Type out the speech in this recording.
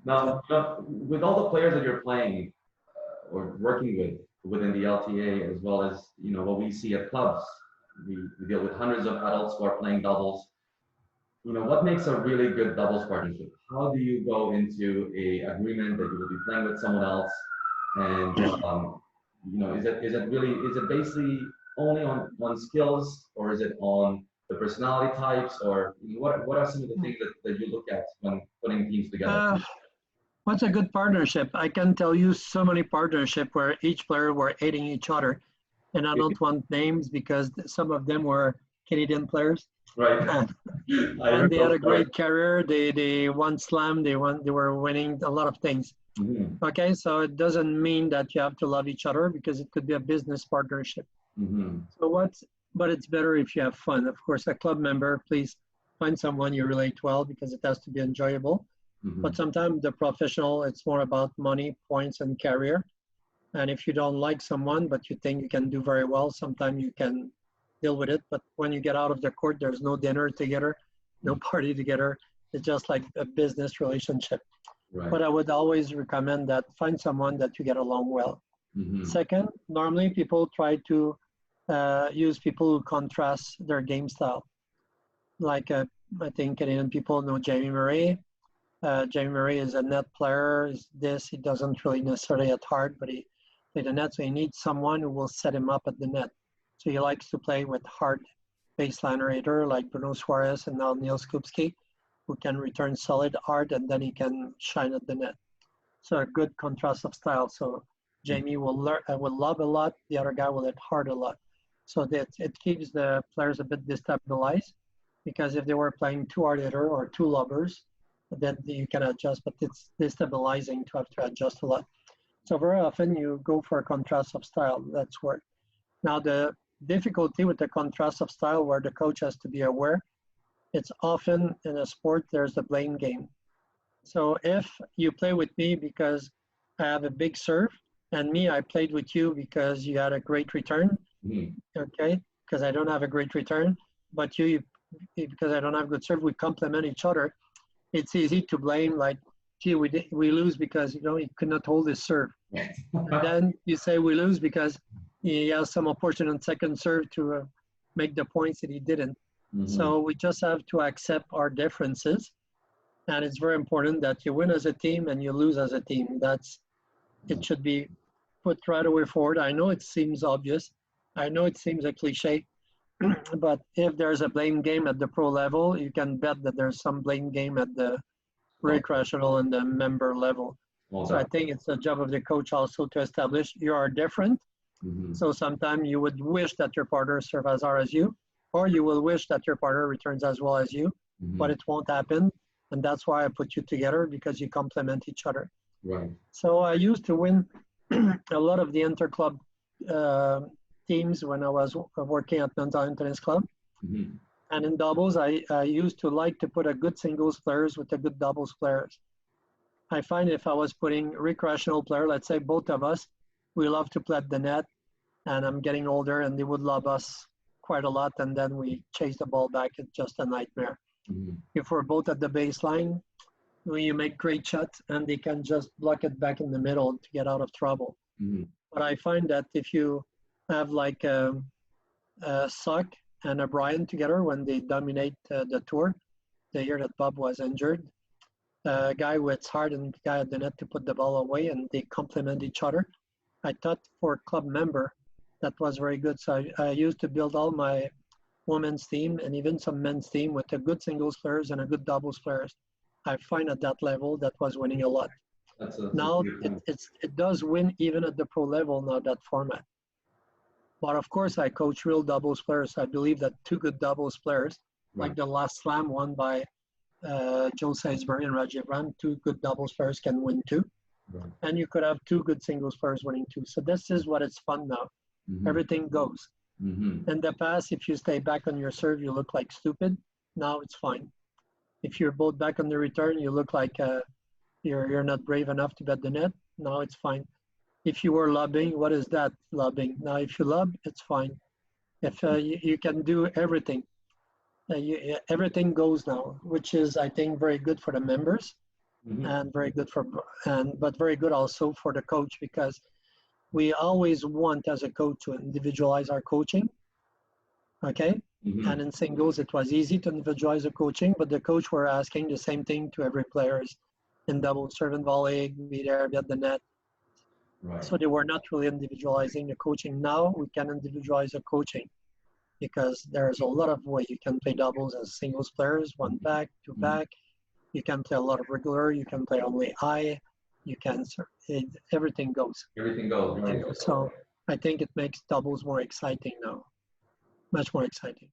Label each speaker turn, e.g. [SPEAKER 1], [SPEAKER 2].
[SPEAKER 1] Now, with all the players that you're playing or working with within the LTA, as well as what we see at clubs, we deal with hundreds of adults who are playing doubles. What makes a really good doubles partnership? How do you go into a agreement that you will be playing with someone else, and is it basically only on skills, or is it on the personality types, or what are some of the things that you look at when putting teams together?
[SPEAKER 2] Uh, what's a good partnership? I can tell you so many partnership where each player were hating each other, and I don't want names because some of them were Canadian players.
[SPEAKER 1] Right. I
[SPEAKER 2] And
[SPEAKER 1] heard
[SPEAKER 2] they had
[SPEAKER 1] those
[SPEAKER 2] a
[SPEAKER 1] stories.
[SPEAKER 2] great career. They won slam. They were winning a lot of things.
[SPEAKER 1] Mm-hmm.
[SPEAKER 2] Okay, so it doesn't mean that you have to love each other because it could be a business partnership.
[SPEAKER 1] Mm-hmm.
[SPEAKER 2] So but it's better if you have fun. Of course, a club member, please find someone you relate well because it has to be enjoyable.
[SPEAKER 1] Mm-hmm.
[SPEAKER 2] But sometimes the professional, it's more about money, points, and career. And if you don't like someone, but you think you can do very well, sometimes you can deal with it. But when you get out of the court, there's no dinner together, no party together. It's just like a business relationship.
[SPEAKER 1] Right.
[SPEAKER 2] But I would always recommend that find someone that you get along well.
[SPEAKER 1] Mm-hmm.
[SPEAKER 2] Second, normally people try to use people who contrast their game style. Like I think Canadian people know Jamie Murray. Jamie Murray is a net player. He doesn't really necessarily hit hard, but he played the net. So he needs someone who will set him up at the net. So he likes to play with hard baseliner hitter like Bruno Suarez and now Neil Skupski, who can return solid hard and then he can shine at the net. So a good contrast of style. So Jamie will love a lot. The other guy will hit hard a lot. So that it keeps the players a bit destabilized because if they were playing two hard hitter or two lobbers, then you can adjust, but it's destabilizing to have to adjust a lot. So very often you go for a contrast of style. That's where. Now the difficulty with the contrast of style where the coach has to be aware, it's often in a sport there's a blame game. So if you play with me because I have a big serve, and me, I played with you because you had a great return,
[SPEAKER 1] Mm-hmm.
[SPEAKER 2] okay? Because I don't have a great return, but because I don't have good serve, we complement each other. It's easy to blame, like, gee, we lose because, he could not hold his serve. And then you say we lose because he has some opportunity on second serve to make the points that he didn't.
[SPEAKER 1] Mm-hmm.
[SPEAKER 2] So we just have to accept our differences. And it's very important that you win as a team and you lose as a team. It should be put right away forward. I know it seems obvious. I know it seems a cliche, but if there's a blame game at the pro level, you can bet that there's some blame game at the recreational and the member level. So I think it's the job of the coach also to establish you are different.
[SPEAKER 1] Mm-hmm.
[SPEAKER 2] So sometimes you would wish that your partner serves as hard as you, or you will wish that your partner returns as well as you,
[SPEAKER 1] Mm-hmm.
[SPEAKER 2] but it won't happen. And that's why I put you together because you complement each other.
[SPEAKER 1] Right.
[SPEAKER 2] So I used to win a lot of the interclub teams when I was working at Men's Island Tennis Club.
[SPEAKER 1] Mm-hmm.
[SPEAKER 2] And in doubles, I used to like to put a good singles players with a good doubles players. I find if I was putting recreational player, let's say both of us, we love to play at the net, and I'm getting older, and they would love us quite a lot, and then we chase the ball back. It's just a nightmare.
[SPEAKER 1] Mm-hmm.
[SPEAKER 2] If we're both at the baseline, you make great shots, and they can just block it back in the middle to get out of trouble.
[SPEAKER 1] Mm-hmm.
[SPEAKER 2] But I find that if you have like a Suck and a Brian together when they dominate the tour, the year that Bob was injured, a guy who hits hard and the guy at the net to put the ball away, and they complement each other. I thought for a club member, that was very good. So I used to build all my women's team and even some men's team with a good singles players and a good doubles players. I find at that level that was winning a lot. Now it does win even at the pro level now, that format. But of course, I coach real doubles players. I believe that two good doubles players, like the last slam won by Joe Sainsbury and Rajiv Ram, two good doubles players can win two.
[SPEAKER 1] Right.
[SPEAKER 2] And you could have two good singles players winning two. So this is what it's fun now.
[SPEAKER 1] Mm-hmm.
[SPEAKER 2] Everything goes.
[SPEAKER 1] Mm-hmm.
[SPEAKER 2] In the past, if you stay back on your serve, you look like stupid. Now it's fine. If you're both back on the return, you look like you're not brave enough to bet the net. Now it's fine. If you were lobbing, what is that lobbing? Now if you lob, it's fine. If you can do everything, everything goes now, which is I think very good for the members and very good for, but very good also for the coach, because we always want as a coach to individualize our coaching. Okay. And in singles, it was easy to individualize the coaching, but the coach were asking the same thing to every players in double serve and volley, be there, be at the net.
[SPEAKER 1] Right.
[SPEAKER 2] So they were not really individualizing the coaching. Now we can individualize the coaching because there's a lot of way you can play doubles as singles players, one pack, two pack. You can play a lot of regular. You can play only high. You can, everything goes.
[SPEAKER 1] Everything goes.
[SPEAKER 2] Everything
[SPEAKER 1] Right.
[SPEAKER 2] goes. So I think it makes doubles more exciting now, much more exciting.